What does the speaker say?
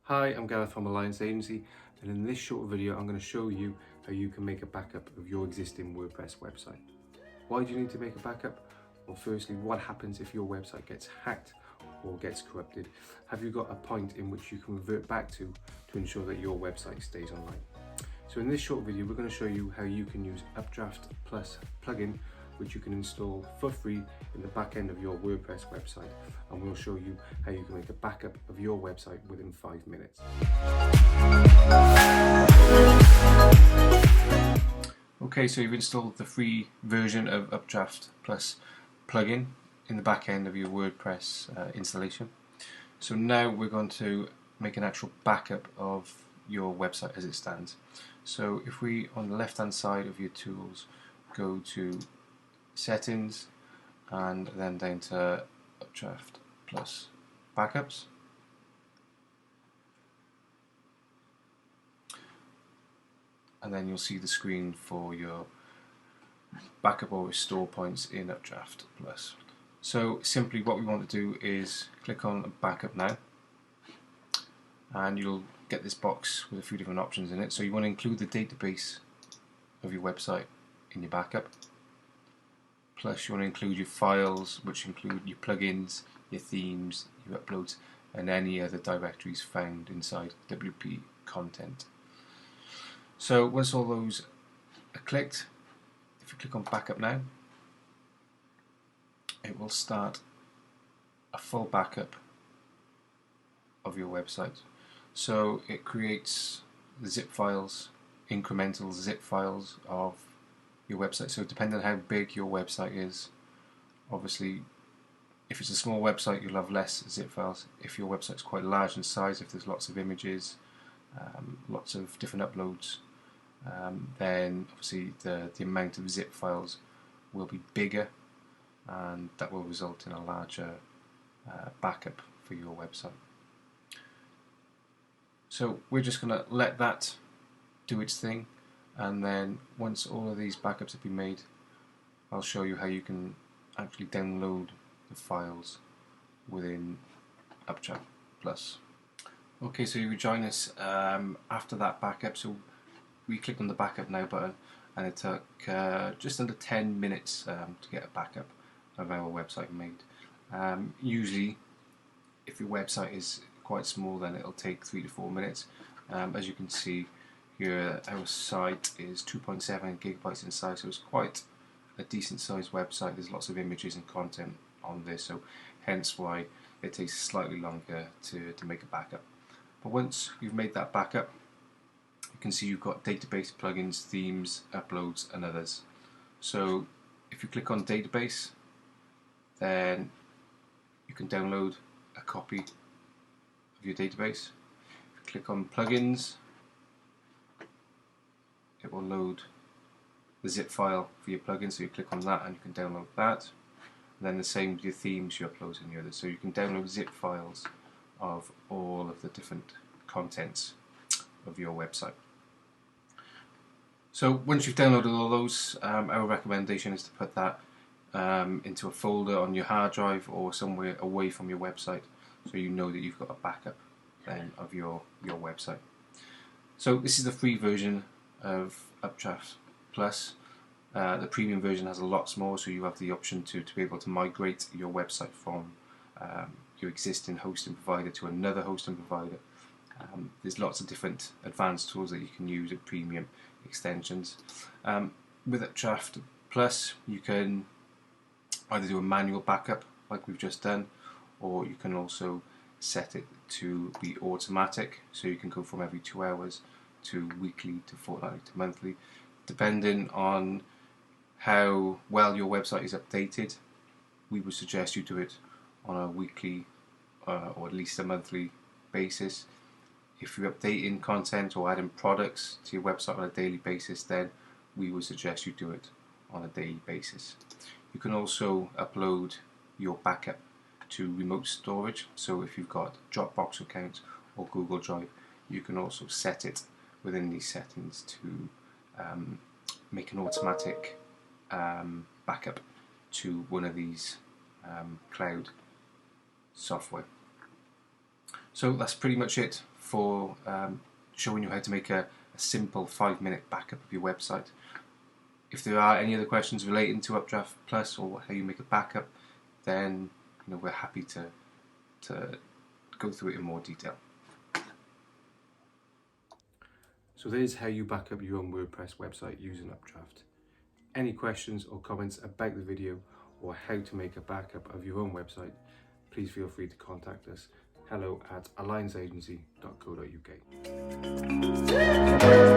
Hi, I'm Gareth from Alliance Agency, and in this short video I'm going to show you how you can make a backup of your existing WordPress website. Why do you need to make a backup? Well, firstly, what happens if your website gets hacked or gets corrupted? Have you got a point in which you can revert back to ensure that your website stays online? So in this short video we're going to show you how you can use Updraft Plus plugin, which you can install for free in the back end of your WordPress website, and we'll show you how you can make a backup of your website within 5 minutes. Okay, so you've installed the free version of Updraft Plus plugin in the back end of your WordPress installation. So now we're going to make an actual backup of your website as it stands. So if we, on the left hand side of your tools, go to Settings and then down to Updraft Plus Backups, and then you'll see the screen for your backup or restore points in Updraft Plus. So simply what we want to do is click on Backup Now, and you'll get this box with a few different options in it. So you want to include the database of your website in your backup. Plus you want to include your files, which include your plugins, your themes, your uploads, and any other directories found inside WP content. So once all those are clicked, if you click on Backup Now, it will start a full backup of your website. So it creates the zip files, incremental zip files of your website. So depending on how big your website is, obviously if it's a small website you'll have less zip files. If your website's quite large in size, if there's lots of images, lots of different uploads, then obviously the amount of zip files will be bigger, and that will result in a larger backup for your website. So we're just going to let that do its thing, and then once all of these backups have been made, I'll show you how you can actually download the files within Updraft Plus. Okay, so you rejoin us after that backup. So we clicked on the Backup Now button, and it took just under 10 minutes to get a backup of our website made. Usually if your website is quite small, then it'll take 3 to 4 minutes. As you can see here, our site is 2.7 gigabytes in size, so it's quite a decent sized website. There's lots of images and content on this, so hence why it takes slightly longer to make a backup. But once you've made that backup, you can see you've got database, plugins, themes, uploads and others. So if you click on database, then you can download a copy of your database. If you click on plugins, it will load the zip file for your plugin, so you click on that and you can download that. And then the same with your themes, your uploads and your others. So you can download zip files of all of the different contents of your website. So once you've downloaded all those, our recommendation is to put that into a folder on your hard drive or somewhere away from your website, so you know that you've got a backup then of your website. So this is the free version of Updraft Plus. The premium version has a lot more, so you have the option to be able to migrate your website from your existing hosting provider to another hosting provider. There's lots of different advanced tools that you can use at premium extensions. With Updraft Plus, you can either do a manual backup like we've just done, or you can also set it to be automatic, so you can go from every 2 hours to weekly to fortnightly to monthly, depending on how well your website is updated. We would suggest you do it on a weekly or at least a monthly basis. If you're updating content or adding products to your website on a daily basis, then we would suggest you do it on a daily basis. You can also upload your backup to remote storage, so if you've got Dropbox account or Google Drive, you can also set it within these settings to make an automatic backup to one of these cloud software. So that's pretty much it for showing you how to make a simple 5-minute backup of your website. If there are any other questions relating to Updraft Plus or how you make a backup, then we're happy to go through it in more detail. So there's how you back up your own WordPress website using Updraft. Any questions or comments about the video or how to make a backup of your own website, please feel free to contact us. hello@allianceagency.co.uk.